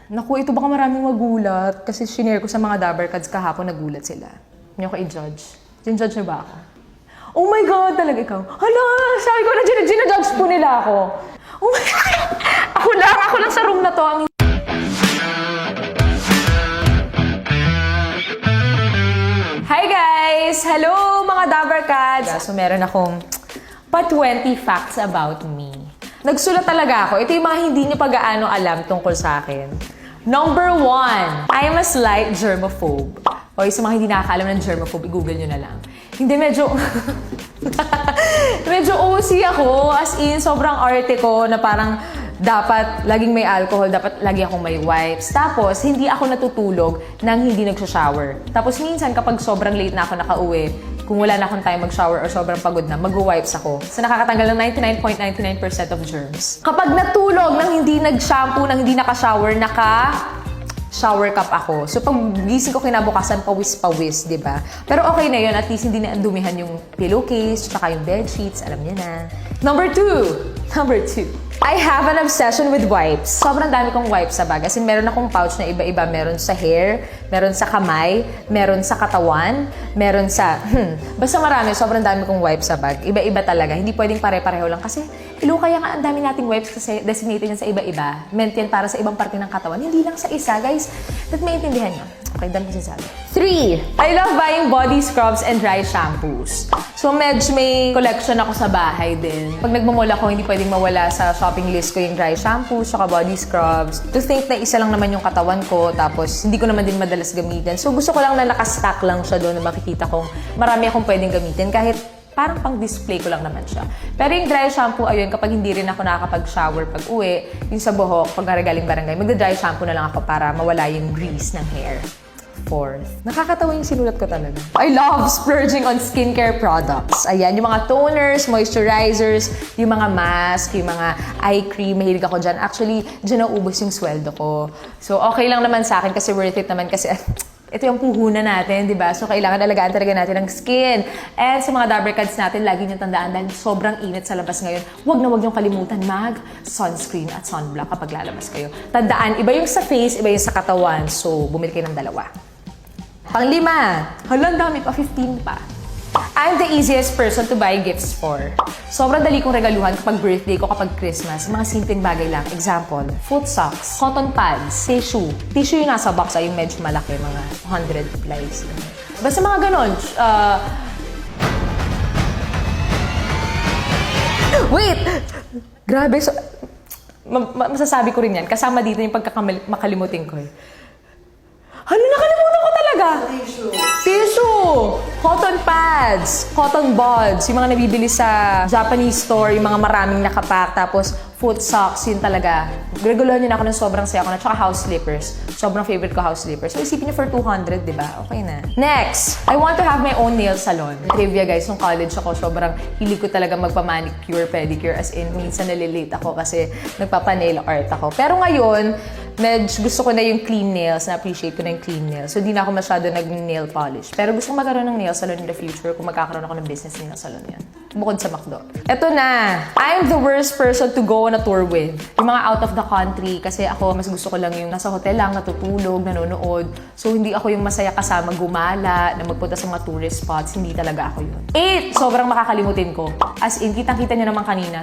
Naku, ito baka maraming magulat. Kasi shinare ko sa mga Dabbercats kahapon, nagulat sila. Hindi ko i-judge. Judge niyo ba ako? Oh my God, talaga ikaw. Hala, sabi ko na ginajudge po nila ako. Oh my God. Ako lang sa room na to. Hi guys! Hello mga Dabbercats! So meron akong pa 20 facts about me. Nagsulat talaga ako. Ito yung mga hindi niyo pag-aano alam tungkol sa akin. Number 1, I am a slight germaphobe. O sa mga hindi nakakaalam ng germaphobe, i-google nyo na lang. Hindi, medyo... medyo OC ako. As in, sobrang arte ko na parang dapat laging may alcohol, dapat lagi akong may wipes. Tapos, hindi ako natutulog nang hindi nagsha-shower. Tapos minsan, kapag sobrang late na ako nakauwi, kung wala na akong time mag-shower or sobrang pagod na, mag-wipes ako. So, nakakatanggal ng 99.99% of germs. Kapag natulog nang hindi nag-shampoo, nang hindi naka-shower, shower cup ako. So, pag gising ko kinabukasan, pawis-pawis, di ba? Pero okay na yun. At least hindi na dumihan yung pillowcase, tsaka yung bed sheets. Alam niya na. Number 2. I have an obsession with wipes. Sobrang dami kong wipes sa bag. As in, meron akong pouch na iba-iba. Meron sa hair, meron sa kamay, meron sa katawan, meron sa... Basta marami. Sobrang dami kong wipes sa bag. Iba-iba talaga. Hindi pwedeng pare-pareho lang. Kasi, kaya nga ang dami nating wipes kasi designated yan sa iba-iba. Meant yan para sa ibang parte ng katawan. Hindi lang sa isa. Guys, that maintindihan nyo. Okay, dami ko sinasabi. 3. I love buying body scrubs and dry shampoos. So, medyo may collection ako sa bahay din. Pag nagmamall ako, hindi pwedeng mawala sa shopping list ko yung dry shampoos, saka body scrubs. To think na isa lang naman yung katawan ko, tapos hindi ko naman din madalas gamitin. So, gusto ko lang na nakastack lang siya doon na makikita kong marami akong pwedeng gamitin kahit parang pang-display ko lang naman siya. Pero yung dry shampoo, ayun, kapag hindi rin ako nakakapag-shower pag uwi, yung sa buhok, pag nagaling barangay, magda-dry shampoo na lang ako para mawala yung grease ng hair. 4. Nakakatawa yung sinulat ko talaga. I love splurging on skincare products. Ayan, yung mga toners, moisturizers, yung mga mask, yung mga eye cream, mahilig ako dyan. Actually, dyan naubos yung sweldo ko. So, okay lang naman sa akin kasi worth it naman kasi ito yung puhunan natin, di ba? So, kailangan alagaan talaga natin ang skin. And sa mga Dabbercats natin, lagi nyo tandaan dahil sobrang init sa labas ngayon, wag nyo kalimutan mag-sunscreen at sunblock kapag lalabas kayo. Tandaan, iba yung sa face, iba yung sa katawan. So, bumili kayo ng dalawa. Pang-5, halang dami pa, 15 pa. I'm the easiest person to buy gifts for. Sobrang dali kong regaluhan kapag birthday ko, kapag Christmas. Mga simpleng bagay lang. Example, foot socks, cotton pads, tissue. Tissue yung nasa box ay yung medyo malaki, mga 100 plies. Basta mga ganon. Wait! Grabe. So, masasabi ko rin yan. Kasama dito yung pagkamakalimutin ko eh. Ano, nakalimutan ko talaga? Tissue! Cotton pads, cotton buds, yung mga nabibili sa Japanese store, yung mga maraming nakapack, tapos foot socks, yun talaga. Reguluhan nyo na ako ng sobrang saya ko na, tsaka house slippers. Sobrang favorite ko house slippers. So isipin nyo for 200, di ba? Okay na. Next, I want to have my own nail salon. Trivia guys, nung college ako, sobrang hilig ko talaga magpa-manicure, pedicure, as in, minsan nalilate ako kasi nagpapa-nail art ako. Pero ngayon, gusto ko na yung clean nails, na-appreciate ko na yung clean nails. So, di na ako masyado nag-nail polish. Pero gusto ko magkaroon ng nail salon in the future kung magkakaroon ako ng business nail salon yan. Bukod sa McDo. Eto na! I'm the worst person to go on a tour with. Yung mga out of the country, kasi ako, mas gusto ko lang yung nasa hotel lang, natutulog, nanonood. So, hindi ako yung masaya kasama gumala, na magpunta sa mga tourist spots. Hindi talaga ako yun. 8! Sobrang makakalimutin ko. As in, kitang-kita nyo naman kanina.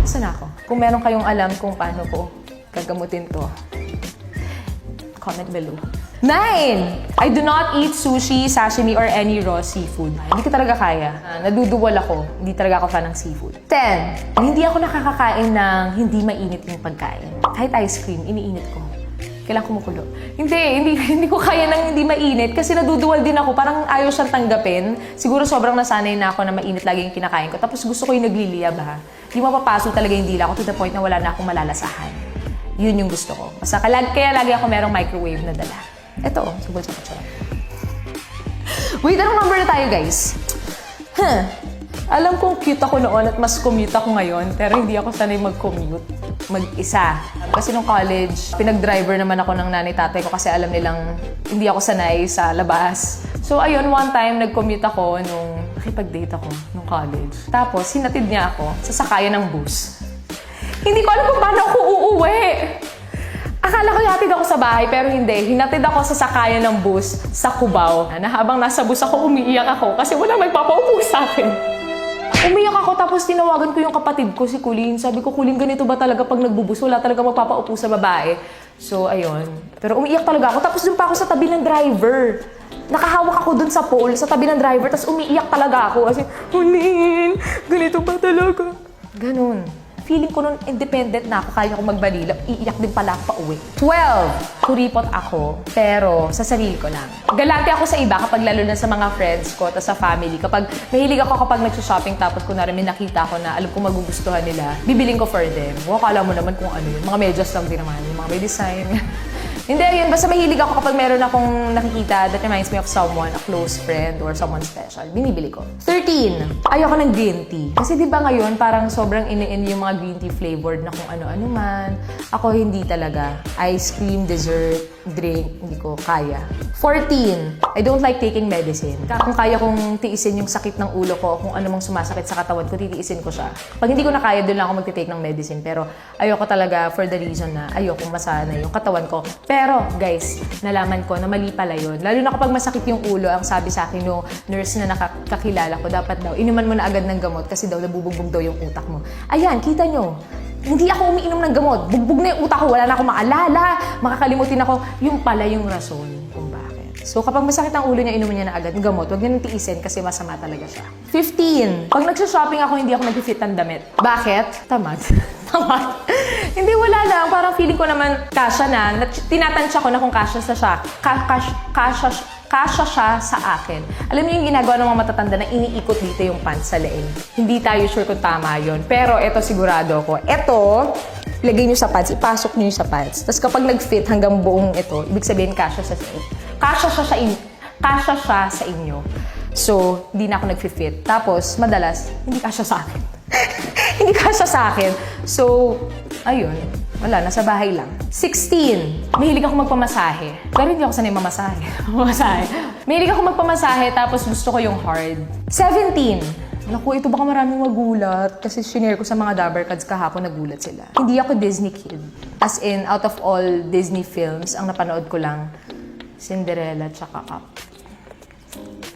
Saan ako? Kung meron kayong alam kung paano ko gagamutin to, comment below. 9! I do not eat sushi, sashimi, or any raw seafood. Hindi ko talaga kaya. Naduduwal ako. Hindi talaga ako fan ng seafood. 10! Hindi ako nakakakain ng hindi mainit yung pagkain. Kahit ice cream, iniinit ko. Kailangan kumukulo. Hindi ko kaya ng hindi mainit kasi naduduwal din ako. Parang ayaw siyang tanggapin. Siguro sobrang nasanay na ako na mainit lagi yung kinakain ko. Tapos gusto ko yung nagliliyab ha. Hindi mapapasok talaga yung dila ko to the point na wala na akong malalasahan. Yun yung gusto ko. Kaya lagi ako merong microwave na dala. Ito, subol sa kutsara. Wait, anong number na tayo guys? Alam kong cute ako noon at mas commute ako ngayon, pero hindi ako sanay mag-commute. Mag-isa. Kasi nung college, pinag-driver naman ako ng nanay-tatay ko kasi alam nilang hindi ako sanay sa labas. So ayun, one time nag-commute ako nung nakipag-date ako nung college. Tapos, hinatid niya ako sa sakayan ng bus. Hindi ko alam kung paano ako uuwi. Akala ko hatid ako sa bahay, pero hindi. Hinatid ako sa sakayan ng bus sa Cubao. Na habang nasa bus ako, umiiyak ako kasi walang nagpapaupo sa akin. Umiyak ako tapos tinawagan ko yung kapatid ko, si Kulin. Sabi ko, Kulin, ganito ba talaga pag nagbubus? Wala talaga magpapaupo sa babae. So, ayun. Pero umiiyak talaga ako. Tapos dun pa ako sa tabi ng driver. Nakahawak ako dun sa pole, sa tabi ng driver. Tapos umiiyak talaga ako. Kasi, Kulin, ganito ba talaga? Ganun. Feeling ko nun independent na ako, kaya ko magbalila. Iiyak din pala ako pa uwi. 12. Kuripot ako, pero sa sarili ko lang. Galante ako sa iba kapag lalo na sa mga friends ko at sa family. Kapag mahilig ako kapag nag-shopping tapos kunwari may nakita ko na alam ko magugustuhan nila, bibiling ko for them. Akala mo naman kung ano yun. Mga medyas lang din naman. Yung mga may design. Hindi, yun. Basta mahilig ako kapag meron akong nakikita that reminds me of someone, a close friend, or someone special. Binibili ko. 13. Ayoko ng green tea. Kasi di ba ngayon, parang sobrang in yung mga green tea flavored na kung ano-ano man. Ako hindi talaga. Ice cream, dessert, drink, hindi ko kaya. 14. I don't like taking medicine. Kung kaya kong tiisin yung sakit ng ulo ko, kung ano mang sumasakit sa katawan ko, titiisin ko siya. Pag hindi ko na kaya, doon lang ako magtitake ng medicine. Pero ayoko talaga for the reason na ayoko masana yung katawan ko. Pero, guys, nalaman ko na mali pala yun. Lalo na kapag masakit yung ulo, ang sabi sa akin no nurse na nakakilala ko, dapat daw, inuman mo na agad ng gamot kasi daw nabubugbog daw yung utak mo. Ayan, kita nyo. Hindi ako umiinom ng gamot. Bugbog na yung utak ko. Wala na ako maalala. Makakalimutin ako. Yung pala yung rason kung bakit. So, kapag masakit ang ulo niya, inuman niya na agad ng gamot. Huwag niya nang tiisin kasi masama talaga siya. 15. Pag nagsha-shopping ako, hindi ako nag-fit ng damit. Bakit? Tamad. Tamad. Hindi, wala lang. Parang feeling ko naman kasya na. Tinatansya ko na kung kasya siya. Kasya siya sa akin. Alam niyo yung ginagawa ng mga matatanda na iniikot dito yung pants sa leeg. Hindi tayo sure kung tama yun. Pero eto sigurado ko. Eto, lagay niyo sa pants. Ipasok niyo sa pants. Tapos kapag nag-fit hanggang buong ito, ibig sabihin kasya siya sa inyo. Kasya siya sa inyo. So, hindi na ako nag-fit. Tapos, madalas, hindi kasya sa akin. Hindi kasya sa akin. So, ayun. Wala, nasa bahay lang. 16. Mahilig ako magpamasahe. Pero hindi ako sanay mamasahe. Mahilig ako magpamasahe, tapos gusto ko yung hard. 17. Naku, ito baka maraming magulat. Kasi shinare ko sa mga Dabber Cats kahapon, nagulat sila. Hindi ako Disney kid. As in, out of all Disney films, ang napanood ko lang, Cinderella tsaka Up.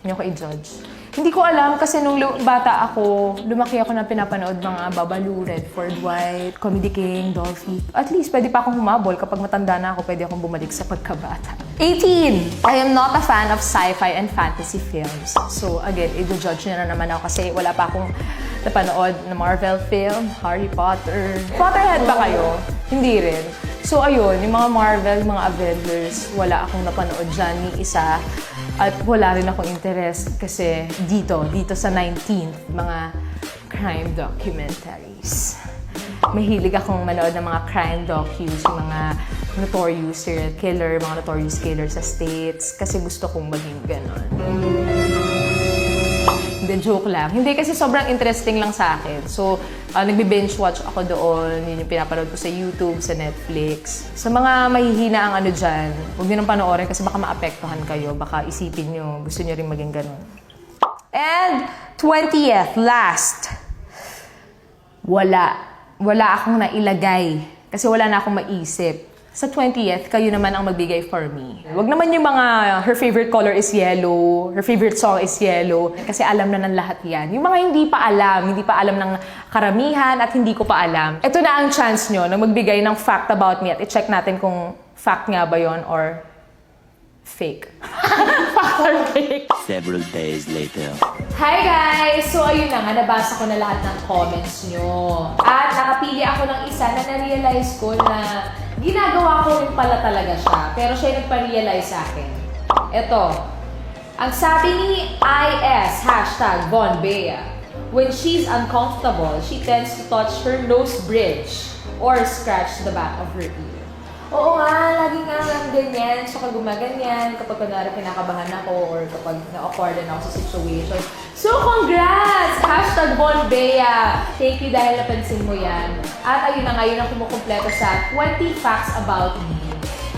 Hindi ako i-judge. Hindi ko alam kasi nung bata ako, lumaki ako na pinapanood mga Babalu, Redford White, Comedy King, Dolphy. At least, pwede pa akong humabol. Kapag matanda na ako, pwede akong bumalik sa pagkabata. 18! I am not a fan of sci-fi and fantasy films. So, again, i-judge niya na naman ako kasi wala pa akong napanood na Marvel film, Harry Potter. Potterhead ba kayo? Hindi rin. So, ayun, yung mga Marvel, yung mga Avengers, wala akong napanood dyan ni isa. At wala rin akong interest kasi dito sa 19th, mga crime documentaries. Mahilig akong manood ng mga crime docus, yung mga notorious serial killer, mga notorious killer sa States, kasi gusto kong maging ganon. Hindi, joke lang. Hindi kasi sobrang interesting lang sa akin. So, nagbe-binge watch ako doon. Yun yung pinapanood ko sa YouTube, sa Netflix. Sa mga mahihina ang ano dyan, huwag nyo nang panoorin kasi baka maapektuhan kayo. Baka isipin nyo, gusto nyo rin maging ganun. And 20th, last. Wala akong nailagay. Kasi wala na akong maisip. Sa 20th, kayo naman ang magbigay for me. Huwag naman yung mga her favorite color is yellow, her favorite song is yellow, kasi alam na ng lahat yan. Yung mga hindi pa alam ng karamihan at hindi ko pa alam. Ito na ang chance nyo na magbigay ng fact about me at i-check natin kung fact nga ba yon or fake. Fact or fake? Several days later. Hi guys! So ayun na nga, nabasa ko na lahat ng comments nyo. At nakapili ako ng isa na na-realize ko na ginagawa ko rin pala talaga siya. Pero siya yung nagpa-realize sa akin. Ito. Ang sabi ni IS, #VonBea, when she's uncomfortable, she tends to touch her nose bridge or scratch the back of her ear. Oo nga, lagi nga lang ganyan. So, gumaganyan kapag kunwari kinakabahan ako or kapag na-awkwardan ako sa situation. So, congrats! #VonBea. Thank you dahil napansin mo yan. At ayun na nga, yun ang kumukumpleto sa 20 facts about me.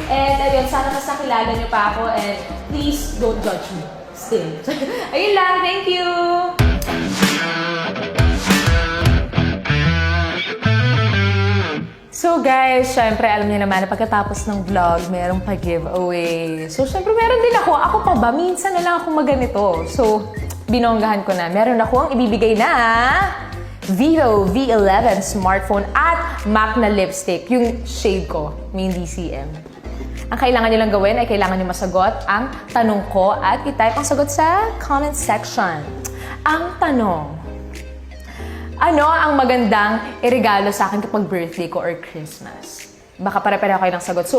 And ayun, sana mas nakilala niyo pa ako and please don't judge me. Still. Ayun lang, thank you! So guys, syempre alam niyo naman na pagkatapos ng vlog, merong pa-giveaway. So syempre meron din ako. Ako pa ba? Minsan na lang ako maganito. So, binonggahan ko na. Meron akong ibibigay na Vivo V11 smartphone at MAC na lipstick. Yung shade ko, main DCM. Ang kailangan nyo lang gawin ay kailangan nyo masagot ang tanong ko at i-type ang sagot sa comment section. Ang tanong, ano ang magandang iregalo sa akin kapag birthday ko or Christmas? Baka pare-pareho kayo ng sagot. So,